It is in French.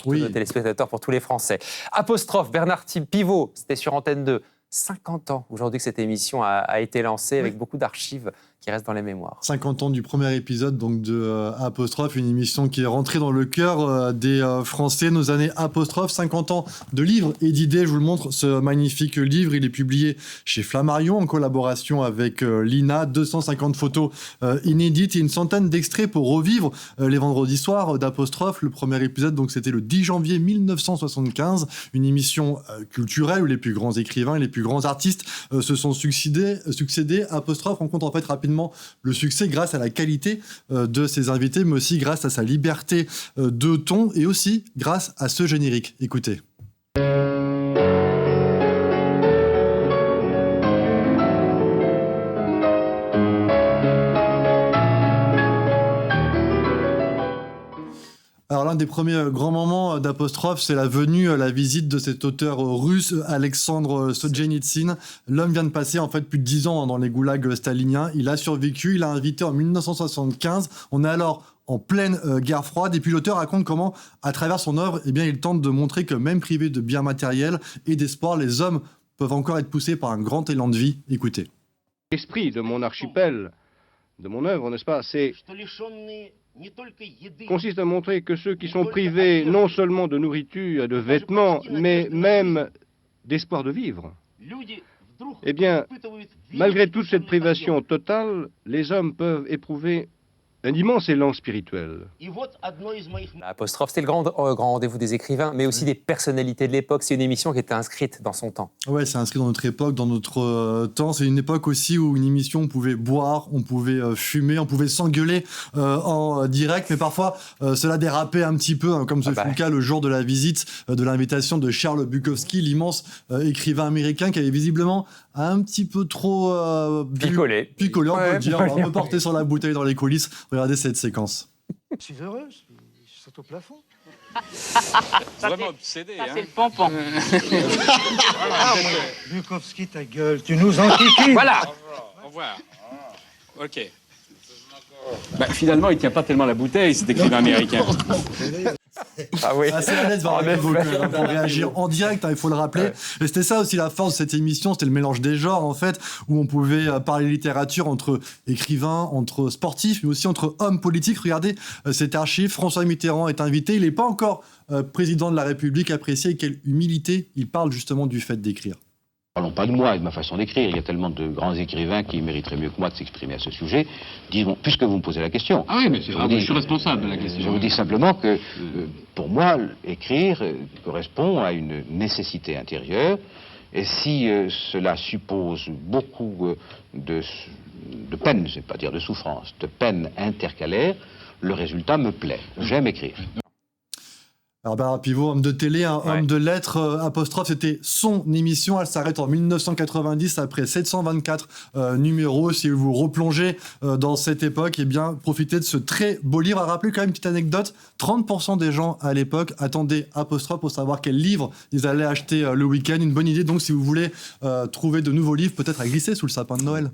tous nos téléspectateurs, pour tous les Français. Apostrophe, Bernard Pivot, c'était sur Antenne 2. 50 ans aujourd'hui que cette émission a été lancée, avec beaucoup d'archives qui restent dans les mémoires. 50 ans du premier épisode donc de Apostrophe, une émission qui est rentrée dans le cœur des Français. Nos années Apostrophe, 50 ans de livres et d'idées. Je vous le montre, ce magnifique livre. Il est publié chez Flammarion en collaboration avec l'INA. 250 photos inédites et une centaine d'extraits pour revivre les vendredis soirs d'Apostrophe. Le premier épisode, donc, c'était le 10 janvier 1975. Une émission culturelle où les plus grands écrivains et les plus grands artistes se sont succédés. Apostrophe rencontre en fait rapidement le succès grâce à la qualité de ses invités, mais aussi grâce à sa liberté de ton et aussi grâce à ce générique. Écoutez. Alors l'un des premiers grands moments d'Apostrophe, c'est la venue, la visite de cet auteur russe, Alexandre Solzhenitsyn. L'homme vient de passer en fait plus de 10 ans dans les goulags staliniens. Il a survécu, il a invité en 1975. On est alors en pleine guerre froide. Et puis l'auteur raconte comment, à travers son œuvre, eh bien, il tente de montrer que même privés de biens matériels et d'espoir, les hommes peuvent encore être poussés par un grand élan de vie. Écoutez. L'esprit de mon archipel, de mon œuvre, n'est-ce pas, consiste à montrer que ceux qui sont privés non seulement de nourriture et de vêtements, mais même d'espoir de vivre, eh bien, malgré toute cette privation totale, les hommes peuvent éprouver un immense élan spirituel. Apostrophe, c'était le grand rendez-vous des écrivains, mais aussi des personnalités de l'époque. C'est une émission qui était inscrite dans son temps. Ouais, c'est inscrit dans notre époque, dans notre temps. C'est une époque aussi où une émission, on pouvait boire, on pouvait fumer, on pouvait s'engueuler en direct, mais parfois cela dérapait un petit peu, hein, comme ce fut le cas le jour de la visite de l'invitation de Charles Bukowski, l'immense écrivain américain qui avait visiblement un petit peu trop picolé, on peut le dire. On peut porter sur la bouteille dans les coulisses. Regardez cette séquence. Je suis heureux, je saute au plafond. Vraiment obsédé, ça, c'est le pompon. Bukowski, ta gueule, tu nous enquiquines. Voilà. Au revoir. Ok. Finalement, il tient pas tellement la bouteille, cet écrivain américain. Ah oui. Assez à l'aise pour réagir en direct, hein, il faut le rappeler. Ouais. Et c'était ça aussi la force de cette émission, c'était le mélange des genres en fait, où on pouvait parler littérature entre écrivains, entre sportifs, mais aussi entre hommes politiques. Regardez cette archive, François Mitterrand est invité, il n'est pas encore président de la République. Apprécié, quelle humilité, il parle justement du fait d'écrire. Parlons pas de moi et de ma façon d'écrire. Il y a tellement de grands écrivains qui mériteraient mieux que moi de s'exprimer à ce sujet. Disons, puisque vous me posez la question. Ah oui, mais je suis responsable de la question. Je vous dis simplement que, pour moi, écrire correspond à une nécessité intérieure. Et si cela suppose beaucoup de peine, je ne vais pas dire de souffrance, de peine intercalaire, le résultat me plaît. J'aime écrire. Alors Bernard Pivot, homme de télé, homme de lettres, Apostrophe, c'était son émission. Elle s'arrête en 1990 après 724 numéros. Si vous vous replongez dans cette époque, eh bien, profitez de ce très beau livre. À rappeler quand même une petite anecdote, 30% des gens à l'époque attendaient Apostrophe pour savoir quel livre ils allaient acheter le week-end. Une bonne idée donc si vous voulez trouver de nouveaux livres, peut-être à glisser sous le sapin de Noël.